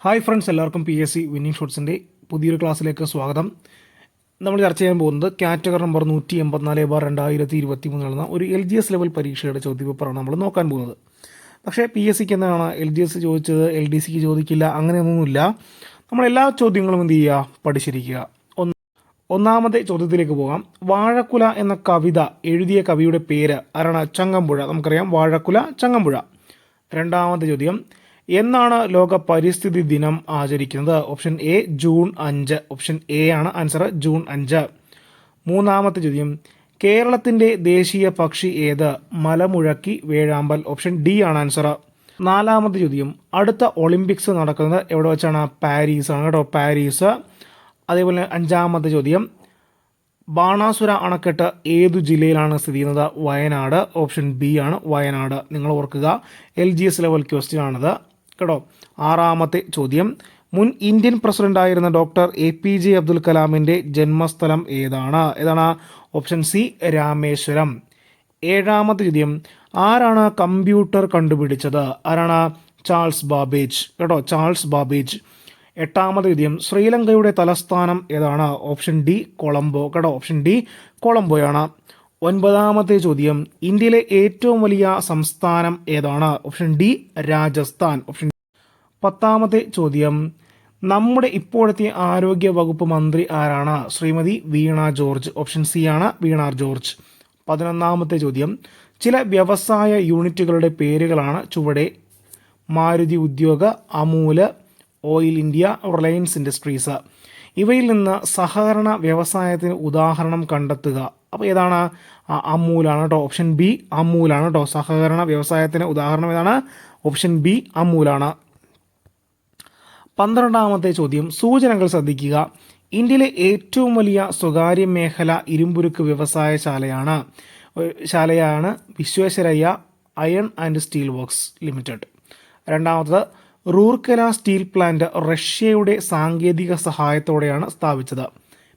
Hi friends, എല്ലാവർക്കും PSC winning ഷോട്ട്സിൻ്റെ പുതിയൊരു ക്ലാസ്സിലേക്ക് സ്വാഗതം. നമ്മൾ ചർച്ച ചെയ്യാൻ പോകുന്നത് കാറ്റഗറി നമ്പർ 184/2023 നടന്ന ഒരു LGS ലെവൽ പരീക്ഷയുടെ ചോദ്യപേപ്പറാണ് നമ്മൾ നോക്കാൻ പോകുന്നത്. പക്ഷേ PSCക്ക് എന്താണ് LGS ചോദിച്ചത് LDCക്ക് ചോദിക്കില്ല, അങ്ങനെയൊന്നുമില്ല. നമ്മളെല്ലാ ചോദ്യങ്ങളും എന്ത് ചെയ്യുക, പഠിച്ചിരിക്കുക. ഒന്നാമത്തെ ചോദ്യത്തിലേക്ക് പോകാം. വാഴക്കുല എന്ന കവിത എഴുതിയ കവിയുടെ പേര് ആരാണ്? ചങ്ങമ്പുഴ. നമുക്കറിയാം വാഴക്കുല, ചങ്ങമ്പുഴ. രണ്ടാമത്തെ ചോദ്യം, എന്നാണ് ലോക പരിസ്ഥിതി ദിനം ആചരിക്കുന്നത്? Option A June 5. Option A ആണ് ആൻസർ, ജൂൺ 5. മൂന്നാമത്തെ ചോദ്യം, കേരളത്തിൻ്റെ ദേശീയ പക്ഷി ഏത്? മലമുഴക്കി വേഴാമ്പൽ. ഓപ്ഷൻ ഡി ആണ് ആൻസർ. നാലാമത്തെ ചോദ്യം, അടുത്ത ഒളിമ്പിക്സ് നടക്കുന്നത് എവിടെ വെച്ചാണ്? പാരീസ് ആണ് കേട്ടോ, പാരീസ്. അതേപോലെ അഞ്ചാമത്തെ ചോദ്യം, ബാണാസുര അണക്കെട്ട് ഏതു ജില്ലയിലാണ് സ്ഥിതി ചെയ്യുന്നത്? വയനാട്. ഓപ്ഷൻ ബി ആണ് വയനാട്. നിങ്ങൾ ഓർക്കുക, LGS ലെവൽ ക്വസ്റ്റ്യൻ ആണത് കേട്ടോ. ആറാമത്തെ ചോദ്യം, മുൻ ഇന്ത്യൻ പ്രസിഡന്റായിരുന്ന ഡോക്ടർ APJ അബ്ദുൽ കലാമിൻ്റെ ജന്മസ്ഥലം ഏതാണ്? Option C Rameswaram. ഏഴാമത്തെ ചോദ്യം, ആരാണ് കമ്പ്യൂട്ടർ കണ്ടുപിടിച്ചത്? ആരാണ്? ചാൾസ് ബാബേജ് കേട്ടോ, ചാൾസ് ബാബേജ്. എട്ടാമത്തെ ചോദ്യം, ശ്രീലങ്കയുടെ തലസ്ഥാനം ഏതാണ്? ഓപ്ഷൻ ഡി കൊളംബോ കേട്ടോ, ഓപ്ഷൻ ഡി കൊളംബോയാണ്. ഒൻപതാമത്തെ ചോദ്യം, ഇന്ത്യയിലെ ഏറ്റവും വലിയ സംസ്ഥാനം ഏതാണ്? Option D Rajasthan. ഓപ്ഷൻ. പത്താമത്തെ ചോദ്യം, നമ്മുടെ ഇപ്പോഴത്തെ ആരോഗ്യ വകുപ്പ് മന്ത്രി ആരാണ്? ശ്രീമതി വീണ ജോർജ്. ഓപ്ഷൻ സി ആണ് വീണ ജോർജ്. 11ാമത്തെ ചോദ്യം, ചില വ്യവസായ യൂണിറ്റുകളുടെ പേരുകളാണ് ചുവടെ. Maruti Udyog, Amul, oil India, Reliance industries. ഇവയിൽ നിന്ന് സഹകരണ വ്യവസായത്തിന് ഉദാഹരണം കണ്ടെത്തുക. അപ്പോൾ ഏതാണ്? അമൂലാണ് കേട്ടോ, ഓപ്ഷൻ ബി അമൂലാണ് കേട്ടോ. സഹകരണ വ്യവസായത്തിന് ഉദാഹരണം ഏതാണ്? Option B അമൂലാണ്. 12ാമത്തെ ചോദ്യം, സൂചനകൾ ശ്രദ്ധിക്കുക. ഇന്ത്യയിലെ ഏറ്റവും വലിയ സ്വകാര്യ മേഖല ഇരുമ്പുരുക്ക് വ്യവസായ ശാലയാണ് Visvesvaraya iron and steel works limited. രണ്ടാമത്തത്, റൂർക്കല സ്റ്റീൽ പ്ലാന്റ് റഷ്യയുടെ സാങ്കേതിക സഹായത്തോടെയാണ് സ്ഥാപിച്ചത്.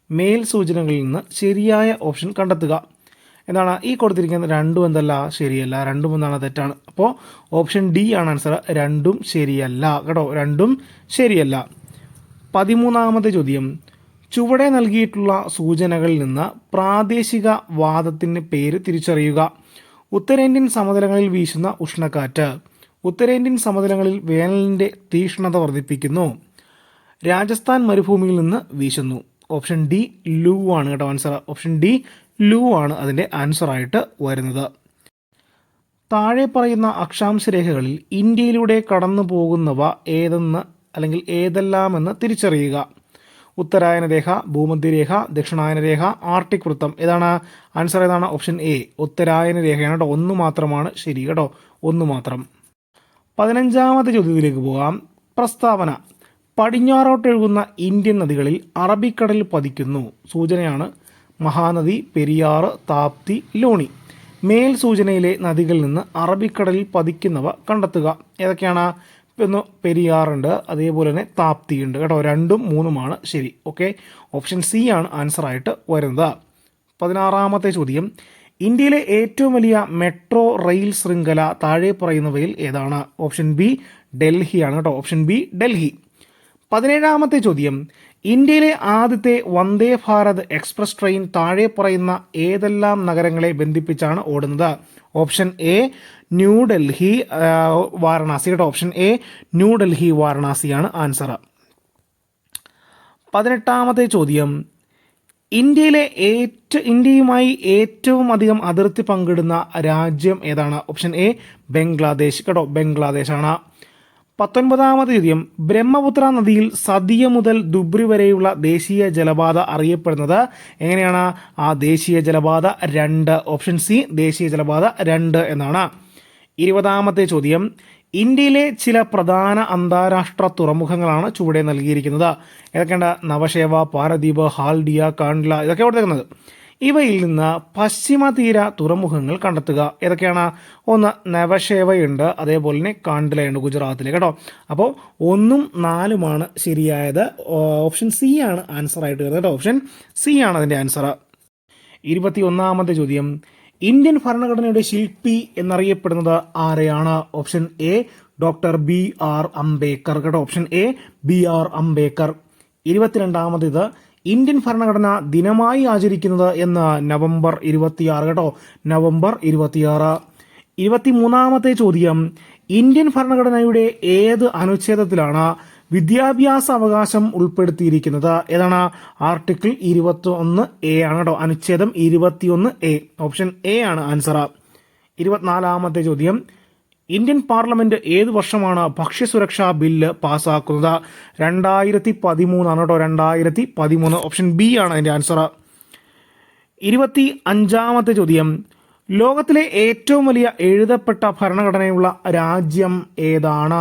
മേൽ സൂചനകളിൽ നിന്ന് ശരിയായ ഓപ്ഷൻ കണ്ടെത്തുക. എന്താണ് ഈ കൊടുത്തിരിക്കുന്നത്? രണ്ടും എന്തല്ല, ശരിയല്ല. രണ്ടും എന്താണ്, തെറ്റാണ്. അപ്പോൾ ഓപ്ഷൻ ഡി ആണ് ആൻസർ, രണ്ടും ശരിയല്ല കേട്ടോ, രണ്ടും ശരിയല്ല. 13ാമത്തെ ചോദ്യം, ചുവടെ നൽകിയിട്ടുള്ള സൂചനകളിൽ നിന്ന് പ്രാദേശിക വാദത്തിൻ്റെ പേര് തിരിച്ചറിയുക. ഉത്തരേന്ത്യൻ സമതലങ്ങളിൽ വീശുന്ന ഉഷ്ണക്കാറ്റ്. ഉത്തരേന്ത്യൻ സമതലങ്ങളിൽ വേനലിൻ്റെ തീക്ഷ്ണത വർദ്ധിപ്പിക്കുന്നു. രാജസ്ഥാൻ മരുഭൂമിയിൽ നിന്ന് വീശുന്നു. ഓപ്ഷൻ ഡി ലൂ ആണ് കേട്ടോ ആൻസർ. ഓപ്ഷൻ ഡി ലൂ ആണ് അതിൻ്റെ ആൻസറായിട്ട് വരുന്നത്. താഴെ പറയുന്ന അക്ഷാംശ രേഖകളിൽ ഇന്ത്യയിലൂടെ കടന്നു പോകുന്നവ ഏതെന്ന് അല്ലെങ്കിൽ ഏതെല്ലാമെന്ന് തിരിച്ചറിയുക. ഉത്തരായന രേഖ, ഭൂമധ്യരേഖ, ദക്ഷിണായന രേഖ, ആർട്ടിക് വൃത്തം. ഏതാണ് ആൻസർ? ഏതാണ്? ഓപ്ഷൻ എ ഉത്തരായന രേഖയാണ് കേട്ടോ. ഒന്ന് മാത്രമാണ് ശരി കേട്ടോ, ഒന്ന് മാത്രം. 15ാമത്തെ ചോദ്യത്തിലേക്ക് പോകാം. പ്രസ്താവന, പടിഞ്ഞാറോട്ടൊഴുകുന്ന ഇന്ത്യൻ നദികളിൽ അറബിക്കടൽ പതിക്കുന്നു. സൂചനയാണ് മഹാനദി, പെരിയാർ, താപ്തി, ലോണി. മേൽ സൂചനയിലെ നദികളിൽ നിന്ന് അറബിക്കടലിൽ പതിക്കുന്നവ കണ്ടെത്തുക. ഏതൊക്കെയാണ്? ഒന്ന് പെരിയാറുണ്ട്, അതേപോലെ തന്നെ താപ്തിയുണ്ട് കേട്ടോ. 2ഉം 3ഉമാണ് ശരി. ഓക്കെ, ഓപ്ഷൻ സി ആണ് ആൻസറായിട്ട് വരുന്നത്. 16ാമത്തെ ചോദ്യം, ഇന്ത്യയിലെ ഏറ്റവും വലിയ മെട്രോ റെയിൽ ശൃംഖല താഴെ പറയുന്നവയിൽ ഏതാണ്? ഓപ്ഷൻ ബി ഡൽഹിയാണ് കേട്ടോ, ഓപ്ഷൻ ബി ഡൽഹി. 17ാമത്തെ ചോദ്യം, ഇന്ത്യയിലെ ആദ്യത്തെ വന്ദേ ഭാരത് എക്സ്പ്രസ് ട്രെയിൻ താഴെ പറയുന്ന ഏതെല്ലാം നഗരങ്ങളെ ബന്ധിപ്പിച്ചാണ് ഓടുന്നത്? ഓപ്ഷൻ എ ന്യൂഡൽഹി വാരണാസി കേട്ടോ, ഓപ്ഷൻ എ ന്യൂഡൽഹി വാരണാസിയാണ് ആൻസർ. 18ാമത്തെ ചോദ്യം, ഇന്ത്യയുമായി ഏറ്റവും അധികം അതിർത്തി പങ്കിടുന്ന രാജ്യം ഏതാണ്? ഓപ്ഷൻ എ ബംഗ്ലാദേശ് കേട്ടോ, ബംഗ്ലാദേശാണ്. 19ാമത്തെ ചോദ്യം, ബ്രഹ്മപുത്ര നദിയിൽ സതിയ മുതൽ ദുബ്രി വരെയുള്ള ദേശീയ ജലപാത അറിയപ്പെടുന്നത് എങ്ങനെയാണ്? ആ ദേശീയ ജലപാത 2. ഓപ്ഷൻ സി ദേശീയ ജലപാത 2 എന്നാണ്. 20ാമത്തെ ചോദ്യം, ഇന്ത്യയിലെ ചില പ്രധാന അന്താരാഷ്ട്ര തുറമുഖങ്ങളാണ് ചുവടെ നൽകിയിരിക്കുന്നത്. ഏതൊക്കെയാണ്? നവശേവ, പാരദീപ്, ഹാൽഡിയ, കാണ്ട്ല, ഇതൊക്കെ കൊടുത്തിരിക്കുന്നത്. ഇവയിൽ നിന്ന് പശ്ചിമ തീര തുറമുഖങ്ങൾ കണ്ടെത്തുക. ഏതൊക്കെയാണ്? ഒന്ന് നവശേവയുണ്ട്, അതേപോലെ തന്നെ കാണ്ട്ലയുണ്ട് ഗുജറാത്തിൽ കേട്ടോ. അപ്പോൾ 1ഉം 4ഉമാണ് ശരിയായത്. ഓപ്ഷൻ സി ആണ് ആൻസറായിട്ട് വരുന്നത് കേട്ടോ, ഓപ്ഷൻ സി ആണ് അതിൻ്റെ ആൻസർ. 21ാമത്തെ ചോദ്യം, ഇന്ത്യൻ ഭരണഘടനയുടെ ശില്പി എന്നറിയപ്പെടുന്നത് ആരെയാണ്? Option A doctor BR Ambedkar കേട്ടോ. Option A BR Ambedkar. 22ാമത്തേത് ഇന്ത്യൻ ഭരണഘടന ദിനമായി ആചരിക്കുന്നത് എന്ന് നവംബർ 26 കേട്ടോ. നവംബർ 26. 23ാമത്തെ ചോദ്യം ഇന്ത്യൻ ഭരണഘടനയുടെ ഏത് അനുച്ഛേദത്തിലാണ് വിദ്യാഭ്യാസ അവകാശം ഉൾപ്പെടുത്തിയിരിക്കുന്നത്? ഏതാണ്? ആർട്ടിക്കിൾ 21A ആണ് കേട്ടോ. അനുച്ഛേദം 21A. ഓപ്ഷൻ എ ആണ് ആൻസർ. 24ാമത്തെ ചോദ്യം ഇന്ത്യൻ പാർലമെന്റ് ഏത് വർഷമാണ് ഭക്ഷ്യസുരക്ഷാ ബില്ല് പാസ്സാക്കുന്നത്? 2013 ആണ് കേട്ടോ. 2013. ഓപ്ഷൻ ബി ആണ് അതിന്റെ ആൻസർ. 25ാമത്തെ ചോദ്യം ലോകത്തിലെ ഏറ്റവും വലിയ എഴുതപ്പെട്ട ഭരണഘടനയുള്ള രാജ്യം ഏതാണ്?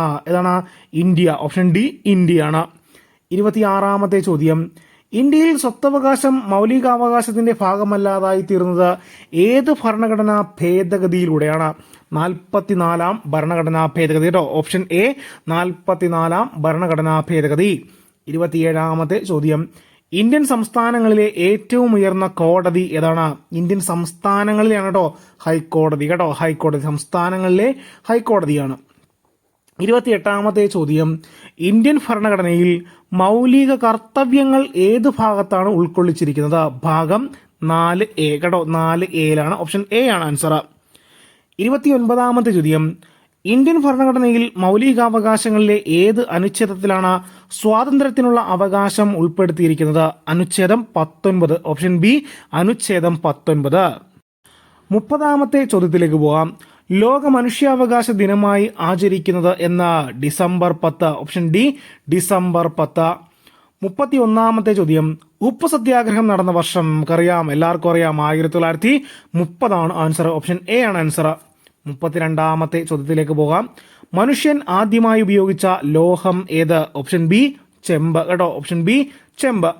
ഇന്ത്യ. ഓപ്ഷൻ ഡി ഇന്ത്യ ആണ്. 26ാമത്തെ ചോദ്യം ഇന്ത്യയിൽ സ്വത്തവകാശം മൗലികാവകാശത്തിന്റെ ഭാഗമല്ലാതായി തീർന്നത് ഏത് ഭരണഘടനാ ഭേദഗതിയിലൂടെയാണ്? 44ാം ഭരണഘടനാ ഭേദഗതി കേട്ടോ. ഓപ്ഷൻ എ 44ാം ഭരണഘടനാ ഭേദഗതി. 27ാമത്തെ ചോദ്യം ഇന്ത്യൻ സംസ്ഥാനങ്ങളിലെ ഏറ്റവും ഉയർന്ന കോടതി ഏതാണ്? ഇന്ത്യൻ സംസ്ഥാനങ്ങളിലാണ് കേട്ടോ ഹൈക്കോടതി കേട്ടോ. ഹൈക്കോടതി സംസ്ഥാനങ്ങളിലെ ഹൈക്കോടതിയാണ്. 28ാമത്തെ ചോദ്യം ഇന്ത്യൻ ഭരണഘടനയിൽ മൗലിക കർത്തവ്യങ്ങൾ ഏത് ഭാഗത്താണ് ഉൾക്കൊള്ളിച്ചിരിക്കുന്നത്? ഭാഗം 4A കേട്ടോ. 4Aയിലാണ്. ഓപ്ഷൻ എ ആണ് ആൻസർ. 29ാമത്തെ ചോദ്യം ഇന്ത്യൻ ഭരണഘടനയിൽ മൗലികാവകാശങ്ങളിലെ ഏത് അനുച്ഛേദത്തിലാണ് സ്വാതന്ത്ര്യത്തിനുള്ള അവകാശം ഉൾപ്പെടുത്തിയിരിക്കുന്നത്? അനുച്ഛേദം 19. ഓപ്ഷൻ ബി അനുച്ഛേദം 19. 30ാമത്തെ ചോദ്യത്തിലേക്ക് പോകാം. ലോക മനുഷ്യാവകാശ ദിനമായി ആചരിക്കുന്നത് എന്ന ഡിസംബർ 10. Option D December 10. 31ാമത്തെ ചോദ്യം ഉപ്പ് സത്യാഗ്രഹം നടന്ന വർഷം നമുക്കറിയാം, എല്ലാവർക്കും അറിയാം, 1930 ആണ് ആൻസർ. ഓപ്ഷൻ എ ആണ് ആൻസർ. 32ാമത്തെ ചോദ്യത്തിലേക്ക് പോകാം. മനുഷ്യൻ ആദ്യമായി ഉപയോഗിച്ച ലോഹം ഏത്? ഓപ്ഷൻ ബി ചെമ്പ് കേട്ടോ. ഓപ്ഷൻ ബി ചെമ്പ്.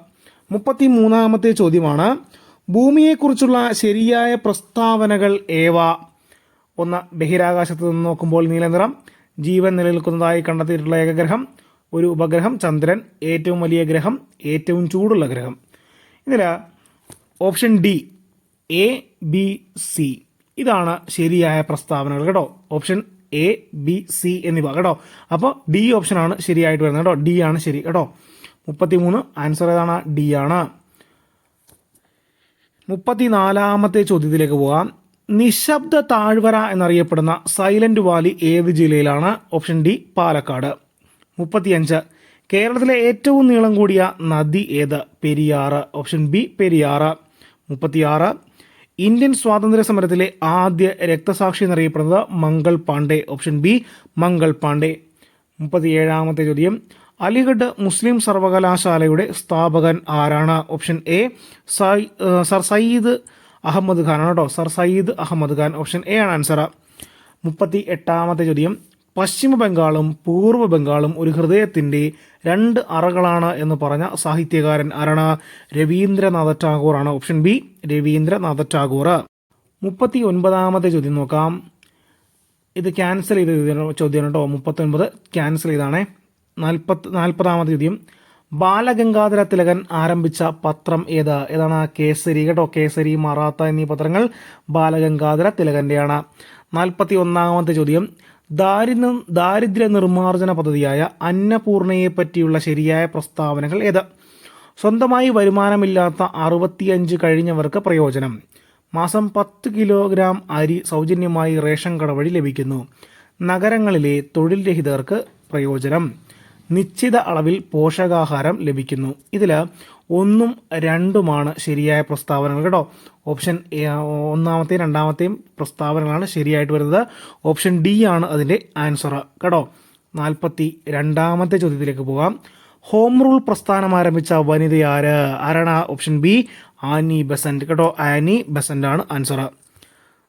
33ാമത്തെ ചോദ്യമാണ് ഭൂമിയെക്കുറിച്ചുള്ള ശരിയായ പ്രസ്താവനകൾ ഏവ? 1 ബഹിരാകാശത്ത് നിന്ന് നോക്കുമ്പോൾ നീലനിറം, ജീവൻ നിലനിൽക്കുന്നതായി കണ്ടെത്തിയിട്ടുള്ള ഏകഗ്രഹം, ഒരു ഉപഗ്രഹം ചന്ദ്രൻ, ഏറ്റവും വലിയ ഗ്രഹം, ഏറ്റവും ചൂടുള്ള ഗ്രഹം. ഇതിൽ ഓപ്ഷൻ ഡി ABC ഇതാണ് ശരിയായ പ്രസ്താവനകൾ കേട്ടോ. ഓപ്ഷൻ ABC എന്നിവ കേട്ടോ. അപ്പോൾ ഡി ഓപ്ഷനാണ് ശരിയായിട്ട് വരുന്നത് കേട്ടോ. ഡി ആണ് ശരി കേട്ടോ. 33 ആൻസർ ഏതാണ്? ഡി ആണ്. 34ാമത്തെ ചോദ്യത്തിലേക്ക് പോകാം. നിശബ്ദ താഴ്വര എന്നറിയപ്പെടുന്ന സൈലന്റ് വാലി ഏത് ജില്ലയിലാണ്? Option D Palakkad. 35 കേരളത്തിലെ ഏറ്റവും നീളം കൂടിയ നദി ഏത്? Periyar. Option B Periyar. 36 Indian സ്വാതന്ത്ര്യ സമരത്തിലെ ആദ്യ രക്തസാക്ഷി എന്നറിയപ്പെടുന്നത് മംഗൾ പാണ്ഡെ. Option B Mangal Pandey. 37ാമത്തെ ചോദ്യം അലിഗഡ് മുസ്ലിം സർവകലാശാലയുടെ സ്ഥാപകൻ ആരാണ്? Option A sir Sayyid Ahmad Khan ആണ് കേട്ടോ. Sir Sayyid Ahmad Khan. Option A ആണ് ആൻസർ. 38ാമത്തെ ചോദ്യം പശ്ചിമ ബംഗാളും പൂർവ്വ ബംഗാളും ഒരു ഹൃദയത്തിന്റെ 2 അറകളാണ് എന്ന് പറഞ്ഞ സാഹിത്യകാരൻ ആരാണ്? രവീന്ദ്രനാഥ ടാഗോർ ആണ്. Option B Rabindranath Tagore. 39ാമത്തെ ചോദ്യം നോക്കാം. ഇത് ക്യാൻസൽ ചെയ്ത ചോദ്യം കേട്ടോ. 39 ക്യാൻസൽ ചെയ്താണേ. 40ാമത്തെ ചോദ്യം ബാലഗംഗാധര തിലകൻ ആരംഭിച്ച പത്രം ഏതാണ്? കേസരി കേട്ടോ. കേസരി, മറാത്ത എന്നീ പത്രങ്ങൾ ബാലഗംഗാധര തിലകന്റെയാണ്. 41ാമത്തെ ചോദ്യം ദാരിദ്ര്യ നിർമ്മാർജ്ജന പദ്ധതിയായ അന്നപൂർണയെ പറ്റിയുള്ള ശരിയായ പ്രസ്താവനകൾ ഏത്? സ്വന്തമായി വരുമാനമില്ലാത്ത 65 കഴിഞ്ഞവർക്ക് പ്രയോജനം. മാസം 10 കിലോഗ്രാം അരി സൗജന്യമായി റേഷൻ കട വഴി ലഭിക്കുന്നു. നഗരങ്ങളിലെ തൊഴിൽ രഹിതർക്ക് പ്രയോജനം. നിശ്ചിത അളവിൽ പോഷകാഹാരം ലഭിക്കുന്നു. ഇതിൽ 1ഉം 2ഉമാണ് ശരിയായ പ്രസ്താവനകൾ കേട്ടോ. ഓപ്ഷൻ 1ാമത്തെയും 2ാമത്തെയും പ്രസ്താവനകളാണ് ശരിയായിട്ട് വരുന്നത്. ഓപ്ഷൻ ഡി ആണ് അതിൻ്റെ ആൻസർ കേട്ടോ. 42ാമത്തെ ചോദ്യത്തിലേക്ക് പോകാം. ഹോം റൂൾ പ്രസ്ഥാനം ആരംഭിച്ച വനിത ആരാണ്? ഓപ്ഷൻ ബി ആനി ബെസന്റ് കേട്ടോ. ആനി ബെസന്റ് ആണ് ആൻസർ.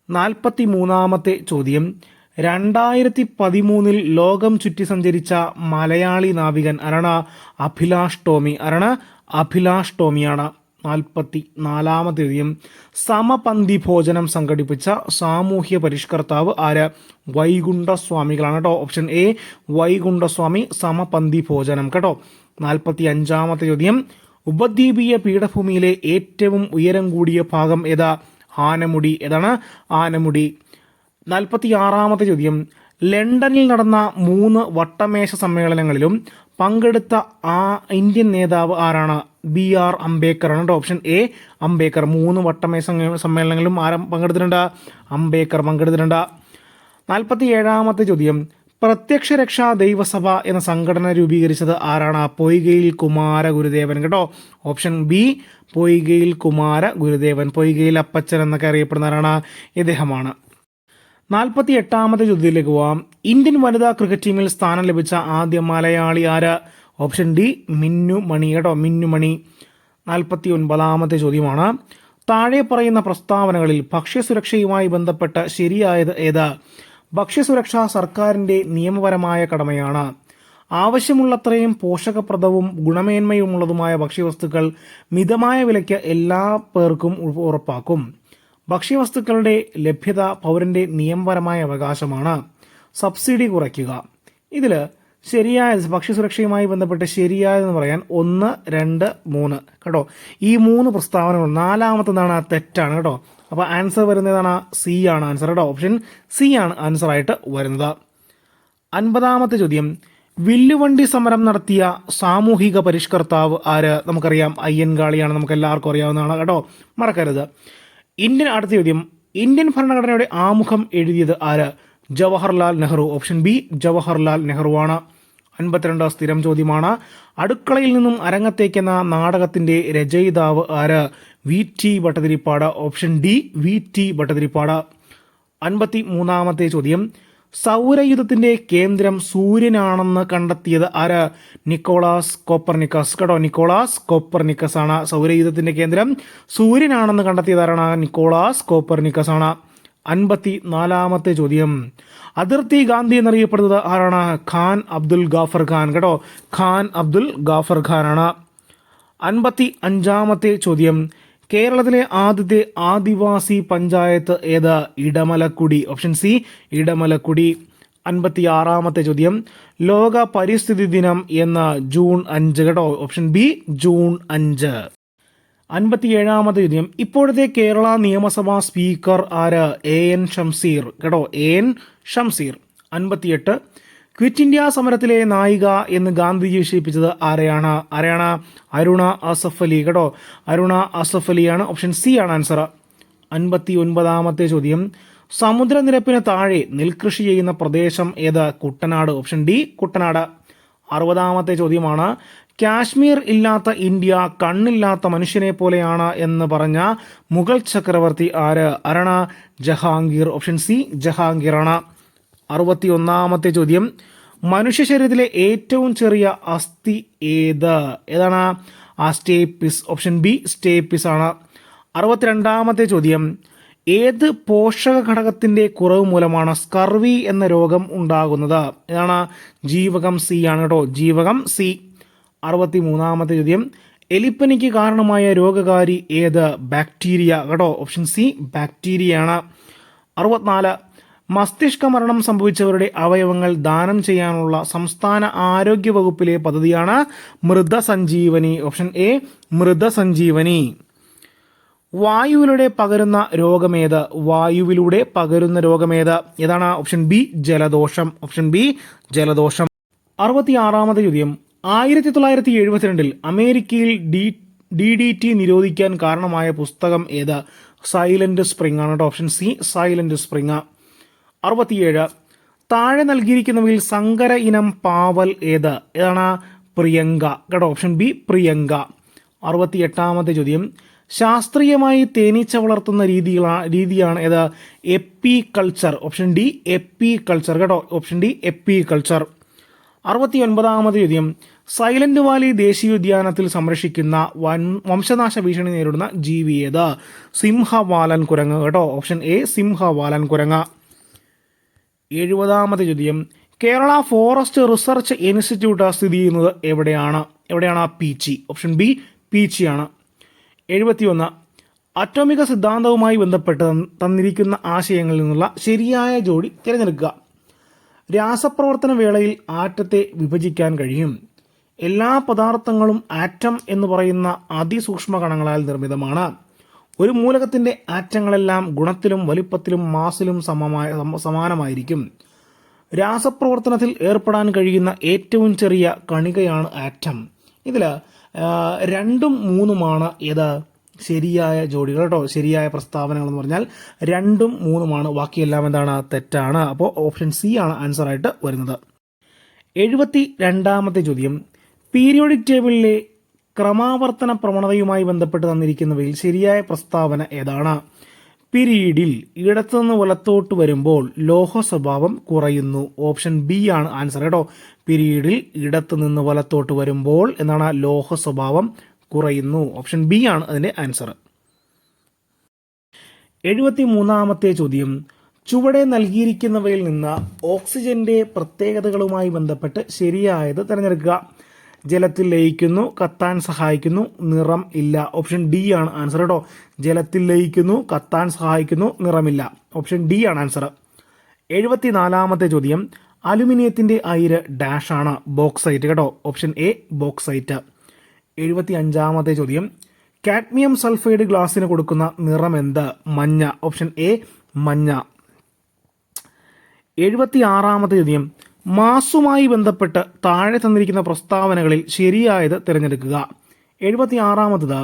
43ാമത്തെ ചോദ്യം 2013 ലോകം ചുറ്റി സഞ്ചരിച്ച മലയാളി നാവികൻ ആരാണ്? അഭിലാഷ് ടോമി. ആരാണ്? അഭിലാഷ് ടോമിയാണ്. 44ാമത്തെ ചോദ്യം സമപന്തി ഭോജനം സംഘടിപ്പിച്ച സാമൂഹ്യ പരിഷ്കർത്താവ് ആര്? വൈകുണ്ഠസ്വാമികളാണ് കേട്ടോ. Option A Vaikunda Swami. സമപന്തി ഭോജനം കേട്ടോ. 45ാമത്തെ ചോദ്യം ഉപദ്വീപീയ പീഠഭൂമിയിലെ ഏറ്റവും ഉയരം കൂടിയ ഭാഗം ഏതാ? ആനമുടി. ഏതാണ്? ആനമുടി. 46ാമത്തെ ചോദ്യം ലണ്ടനിൽ നടന്ന 3 വട്ടമേശ സമ്മേളനങ്ങളിലും പങ്കെടുത്ത ഇന്ത്യൻ നേതാവ് ആരാണ്? BR അംബേദ്കർ ആണ് കേട്ടോ. Option A Ambedkar. 3 വട്ടമേശ സമ്മേളനങ്ങളിലും പങ്കെടുത്തിട്ടുണ്ട്? അംബേദ്കർ പങ്കെടുത്തിട്ടുണ്ട്. 47ാമത്തെ ചോദ്യം, പ്രത്യക്ഷ രക്ഷാ ദൈവസഭ എന്ന സംഘടന രൂപീകരിച്ചത് ആരാണ്? പൊയ്കയിൽ കുമാര ഗുരുദേവൻ കേട്ടോ. ഓപ്ഷൻ ബി പൊയ്കയിൽ കുമാര ഗുരുദേവൻ. പൊയ്കയിൽ അപ്പച്ചൻ എന്നൊക്കെ അറിയപ്പെടുന്ന ആരാണ്? ഇദ്ദേഹമാണ്. 48ാമത്തെ ചോദ്യത്തിലേക്ക് പോവാം. ഇന്ത്യൻ വനിതാ ക്രിക്കറ്റ് ടീമിൽ സ്ഥാനം ലഭിച്ച ആദ്യ മലയാളി ആര്? ഓപ്ഷൻ ഡി മിന്നു മണി കേട്ടോ. മിന്നു മണി. 49ാമത്തെ ചോദ്യമാണ്, താഴെ പറയുന്ന പ്രസ്താവനകളിൽ ഭക്ഷ്യസുരക്ഷയുമായി ബന്ധപ്പെട്ട് ശരിയായത് ഏത്? ഭക്ഷ്യസുരക്ഷ സർക്കാരിന്റെ നിയമപരമായ കടമയാണ്. ആവശ്യമുള്ളത്രയും പോഷകപ്രദവും ഗുണമേന്മയുമുള്ളതുമായ ഭക്ഷ്യവസ്തുക്കൾ മിതമായ വിലയ്ക്ക് എല്ലാ പേർക്കും ഉറപ്പാക്കും. ഭക്ഷ്യവസ്തുക്കളുടെ ലഭ്യത പൗരന്റെ നിയമപരമായ അവകാശമാണ്. സബ്സിഡി കുറയ്ക്കുക. ഇതിൽ ശരിയായത്, ഭക്ഷ്യസുരക്ഷയുമായി ബന്ധപ്പെട്ട് ശരിയായതെന്ന് പറയാൻ 1, 2, 3 കേട്ടോ. ഈ 3 പ്രസ്താവനകൾ. 4ാമത്തേതാണ് തെറ്റാണ് കേട്ടോ. അപ്പോൾ ആൻസർ വരുന്നതാണ് സി ആണ് ആൻസർ കേട്ടോ. ഓപ്ഷൻ സി ആണ് ആൻസർ ആയിട്ട് വരുന്നത്. 50ാമത്തെ ചോദ്യം, വില്ലുവണ്ടി സമരം നടത്തിയ സാമൂഹിക പരിഷ്കർത്താവ് ആര്? നമുക്കറിയാം, അയ്യൻകാളിയാണ്. നമുക്ക് എല്ലാവർക്കും അറിയാവുന്നതാണ് കേട്ടോ, മറക്കരുത്. അടുത്ത ചോദ്യം, ഇന്ത്യൻ ഭരണഘടനയുടെ ആമുഖം എഴുതിയത് ആര്? ജവഹർലാൽ നെഹ്റു. ഓപ്ഷൻ ബി ജവഹർലാൽ നെഹ്റു ആണ്. 52 സ്ഥിരം ചോദ്യമാണ്. അടുക്കളയിൽ നിന്നും അരങ്ങത്തേക്കെന്ന നാടകത്തിന്റെ രചയിതാവ് ആര്? VT Bhattathiripad. Option D VT Bhattathiripad. 53ാമത്തെ ചോദ്യം, സൗരയുധത്തിന്റെ കേന്ദ്രം സൂര്യനാണെന്ന് കണ്ടെത്തിയത് ആര്? നിക്കോളാസ് കോപ്പർനിക്കസ് കേട്ടോ. നിക്കോളാസ് കോപ്പർനിക്കസ് ആണ്. സൗരയുധത്തിന്റെ കേന്ദ്രം സൂര്യനാണെന്ന് കണ്ടെത്തിയത് ആരാണ്? നിക്കോളാസ് കോപ്പർനിക്കസ് ആണ്. 54ാമത്തെ ചോദ്യം, അതിർത്തി ഗാന്ധി എന്നറിയപ്പെടുന്നത് ആരാണ്? ഖാൻ അബ്ദുൽ ഗാഫർ ഖാൻ കേട്ടോ. ഖാൻ അബ്ദുൽ ഗാഫർ ഖാൻ ആണ്. 55ാമത്തെ ചോദ്യം, കേരളത്തിലെ ആദ്യത്തെ ആദിവാസി പഞ്ചായത്ത് ഏത്? ഇടമലക്കുടി. Option C Edamalakkudy. 56ാമത്തെ ചോദ്യം, ലോക പരിസ്ഥിതി ദിനം എന്ന് ജൂൺ 5 കേട്ടോ. Option B June 5. 57ാമത്തെ ചോദ്യം, ഇപ്പോഴത്തെ കേരള നിയമസഭാ സ്പീക്കർ ആര്? AN ഷംസീർ കേട്ടോ. AN ഷംസീർ. 58, ക്വിറ്റ് ഇന്ത്യ സമരത്തിലെ നായിക എന്ന് ഗാന്ധിജി വിശേഷിപ്പിച്ചത് ആരെയാണ്? അരുണ അസഫ് അലി കേട്ടോ. അരുണ അസഫ് അലിയാണ്. ഓപ്ഷൻ സി ആണ് ആൻസർ. 59ാമത്തെ ചോദ്യം, സമുദ്രനിരപ്പിന് താഴെ നെൽകൃഷി ചെയ്യുന്ന പ്രദേശം ഏത്? കുട്ടനാട്. Option D Kuttanad. 60ാമത്തെ ചോദ്യമാണ്, കാശ്മീർ ഇല്ലാത്ത ഇന്ത്യ കണ്ണില്ലാത്ത മനുഷ്യനെ പോലെയാണ് എന്ന് പറഞ്ഞ മുഗൾ ചക്രവർത്തി ആരാണ്? ജഹാംഗീർ. ഓപ്ഷൻ സി ജഹാംഗീർ ആണ്. 61ാമത്തെ ചോദ്യം, മനുഷ്യ ശരീരത്തിലെ ഏറ്റവും ചെറിയ അസ്ഥി ഏതാണ്? സ്റ്റേപ്പിസ്. ഓപ്ഷൻ ബി സ്റ്റേപ്പിസ് ആണ്. 62ാമത്തെ ചോദ്യം, ഏത് പോഷക ഘടകത്തിന്റെ കുറവ് മൂലമാണ് സ്കർവി എന്ന രോഗം ഉണ്ടാകുന്നത്? ഏതാണ്? ജീവകം സി ആണ് കേട്ടോ. ജീവകം സി. 63ാമത്തെ ചോദ്യം, എലിപ്പനിക്ക് കാരണമായ രോഗകാരി ഏത്? ബാക്ടീരിയ കേട്ടോ. Option C ബാക്ടീരിയയാണ്. 64, മസ്തിഷ്ക മരണം സംഭവിച്ചവരുടെ അവയവങ്ങൾ ദാനം ചെയ്യാനുള്ള സംസ്ഥാന ആരോഗ്യ വകുപ്പിലെ പദ്ധതിയാണ് മൃതസഞ്ജീവനി. ഓപ്ഷൻ എ മൃതസഞ്ജീവനി. വായുവിലൂടെ പകരുന്ന രോഗമേത്? വായുവിലൂടെ പകരുന്ന രോഗമേത്? ഏതാണ്? ഓപ്ഷൻ ബി ജലദോഷം. ഓപ്ഷൻ ബി ജലദോഷം. 66ാമത്തെ ചോദ്യം, 1972 അമേരിക്കയിൽ DDT നിരോധിക്കാൻ കാരണമായ പുസ്തകം ഏത്? സൈലന്റ് സ്പ്രിംഗ് ആണ് കേട്ടോ. Option C silent spring. 67, താഴെ നൽകിയിരിക്കുന്നവയിൽ സങ്കര ഇനം പാവൽ ഏതാണ്? പ്രിയങ്ക കേട്ടോ. Option B Priyanka. 68ാമത്തെ ചോദ്യം, ശാസ്ത്രീയമായി തേനീച്ച വളർത്തുന്ന രീതിയാണ് ഏത്? Apiculture. Option D apiculture കേട്ടോ. Option D apiculture. 69ാമത്തെ ചോദ്യം, സൈലന്റ് വാലി ദേശീയോദ്യാനത്തിൽ സംരക്ഷിക്കുന്ന വംശനാശ ഭീഷണി നേരിടുന്ന ജീവി ഏത്? സിംഹവാലൻ കുരങ്ങ് കേട്ടോ. ഓപ്ഷൻ എ സിംഹവാലൻ കുരങ്ങ്. 70ാമത്തെ ചോദ്യം, കേരള ഫോറസ്റ്റ് റിസർച്ച് ഇൻസ്റ്റിറ്റ്യൂട്ട് സ്ഥിതി ചെയ്യുന്നത് എവിടെയാണ്? പീച്ചി. ഓപ്ഷൻ ബി പീച്ചിയാണ്. 71, അറ്റോമിക സിദ്ധാന്തവുമായി ബന്ധപ്പെട്ട് തന്നിരിക്കുന്ന ആശയങ്ങളിൽ നിന്നുള്ള ശരിയായ ജോഡി തിരഞ്ഞെടുക്കുക. രാസപ്രവർത്തന വേളയിൽ ആറ്റത്തെ വിഭജിക്കാൻ കഴിയും. എല്ലാ പദാർത്ഥങ്ങളും ആറ്റം എന്ന് പറയുന്ന അതിസൂക്ഷ്മ കണങ്ങളാൽ നിർമ്മിതമാണ്. ഒരു മൂലകത്തിന്റെ ആറ്റങ്ങളെല്ലാം ഗുണത്തിലും വലിപ്പത്തിലും മാസിലും സമാനമായിരിക്കും. രാസപ്രവർത്തനത്തിൽ ഏർപ്പെടാൻ കഴിയുന്ന ഏറ്റവും ചെറിയ കണികയാണ് ആറ്റം. ഇതിൽ 2ഉം 3ഉമാണ് ഏത് ശരിയായ ജോഡികൾ കേട്ടോ. ശരിയായ പ്രസ്താവനകൾ എന്ന് പറഞ്ഞാൽ 2ഉം 3ഉമാണ്. ബാക്കിയെല്ലാം എന്താണ്? തെറ്റാണ്. അപ്പോൾ ഓപ്ഷൻ സി ആണ് ആൻസർ ആയിട്ട് വരുന്നത്. 72ാമത്തെ ചോദ്യം, പീരിയോഡിക് ടേബിളിലെ ക്രമാവർത്തന പ്രവണതയുമായി ബന്ധപ്പെട്ട് തന്നിരിക്കുന്നവയിൽ ശരിയായ പ്രസ്താവന ഏതാണ്? പിരീഡിൽ ഇടത്തുനിന്ന് വലത്തോട്ട് വരുമ്പോൾ ലോഹ സ്വഭാവം കുറയുന്നു. ഓപ്ഷൻ ബി ആണ് ആൻസർ കേട്ടോ. പിരീഡിൽ ഇടത്തുനിന്ന് വലത്തോട്ട് വരുമ്പോൾ എന്താണ്? ലോഹ സ്വഭാവം കുറയുന്നു. ഓപ്ഷൻ ബി ആണ് അതിന്റെ ആൻസർ. 73ാമത്തെ ചോദ്യം, ചുവടെ നൽകിയിരിക്കുന്നവയിൽ നിന്ന് ഓക്സിജന്റെ പ്രത്യേകതകളുമായി ബന്ധപ്പെട്ട് ശരിയായത് തിരഞ്ഞെടുക്കുക. ജലത്തിൽ ലയിക്കുന്നു, കത്താൻ സഹായിക്കുന്നു, നിറം ഇല്ല. ഓപ്ഷൻ ഡി ആണ് ആൻസർ കേട്ടോ. ജലത്തിൽ ലയിക്കുന്നു, കത്താൻ സഹായിക്കുന്നു, നിറമില്ല. ഓപ്ഷൻ ഡി ആണ് ആൻസർ. 74ാമത്തെ ചോദ്യം, അലുമിനിയത്തിന്റെ അയിര് ഡാഷ് ആണ്. ബോക്സൈറ്റ് കേട്ടോ. Option A bauxite. 75ാമത്തെ ചോദ്യം, കാഡ്മിയം സൾഫൈഡ് ഗ്ലാസിന് കൊടുക്കുന്ന നിറം എന്ത്? മഞ്ഞ. ഓപ്ഷൻ എ മഞ്ഞ. 76ാമത്തെ ചോദ്യം, മാസുമായി ബന്ധപ്പെട്ട് താഴെ തന്നിരിക്കുന്ന പ്രസ്താവനകളിൽ ശരിയായത് തിരഞ്ഞെടുക്കുക. 76ാമത്തത്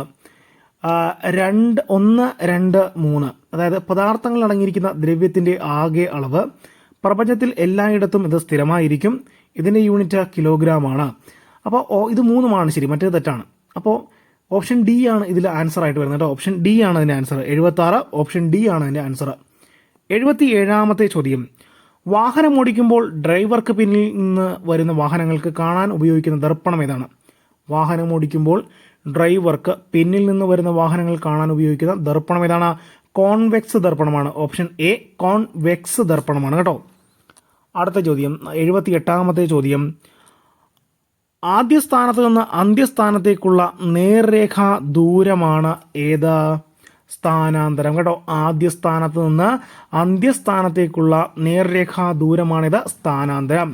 1, 2, 3. അതായത് പദാർത്ഥങ്ങൾ അടങ്ങിയിരിക്കുന്ന ദ്രവ്യത്തിന്റെ ആകെ അളവ് പ്രപഞ്ചത്തിൽ എല്ലായിടത്തും ഇത് സ്ഥിരമായിരിക്കും. ഇതിന്റെ യൂണിറ്റ് കിലോഗ്രാം ആണ്. അപ്പോൾ ഇത് 3ഉമാണ് ശരി, മറ്റേത് തെറ്റാണ്. അപ്പോൾ ഓപ്ഷൻ ഡി ആണ് ഇതിൽ ആൻസർ ആയിട്ട് വരുന്നത് കേട്ടോ. ഓപ്ഷൻ ഡി ആണ് അതിന്റെ ആൻസർ. 76 ഓപ്ഷൻ ഡി ആണ് അതിന്റെ ആൻസർ. 77ാമത്തെ ചോദ്യം, വാഹനം ഓടിക്കുമ്പോൾ ഡ്രൈവർക്ക് പിന്നിൽ നിന്ന് വരുന്ന വാഹനങ്ങൾക്ക് കാണാൻ ഉപയോഗിക്കുന്ന ദർപ്പണം ഏതാണ്? വാഹനം ഓടിക്കുമ്പോൾ ഡ്രൈവർക്ക് പിന്നിൽ നിന്ന് വരുന്ന വാഹനങ്ങൾ കാണാൻ ഉപയോഗിക്കുന്ന ദർപ്പണം ഏതാണ്? കോൺവെക്സ് ദർപ്പണമാണ്. ഓപ്ഷൻ എ കോൺവെക്സ് ദർപ്പണമാണ് കേട്ടോ. അടുത്ത ചോദ്യം, 78ാമത്തെ ചോദ്യം, ആദ്യ സ്ഥാനത്ത് നിന്ന് അന്ത്യസ്ഥാനത്തേക്കുള്ള നേർരേഖാ ദൂരമാണ് ഏത്? സ്ഥാനാന്തരം കേട്ടോ. ആദ്യ സ്ഥാനത്ത് നിന്ന് അന്ത്യസ്ഥാനത്തേക്കുള്ള നേർരേഖാ ദൂരമാണിത്, സ്ഥാനാന്തരം.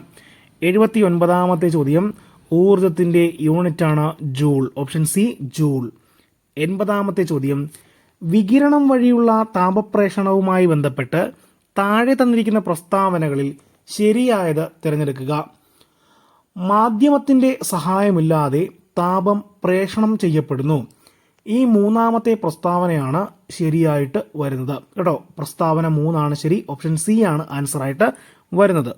79ാമത്തെ ചോദ്യം, ഊർജത്തിന്റെ യൂണിറ്റാണ് ജൂൾ. Option C joule. 80ാമത്തെ ചോദ്യം, വികിരണം വഴിയുള്ള താപപ്രേഷണവുമായി ബന്ധപ്പെട്ട് താഴെ തന്നിരിക്കുന്ന പ്രസ്താവനകളിൽ ശരിയായത് തിരഞ്ഞെടുക്കുക. മാധ്യമത്തിന്റെ സഹായമില്ലാതെ താപം പ്രേഷണം ചെയ്യപ്പെടുന്നു. ഈ 3ാമത്തെ പ്രസ്താവനയാണ് ശരിയായിട്ട് വരുന്നത് കേട്ടോ. പ്രസ്താവന 3 ആണ് ശരി. ഓപ്ഷൻ സി ആണ് ആൻസർ ആയിട്ട് വരുന്നത്.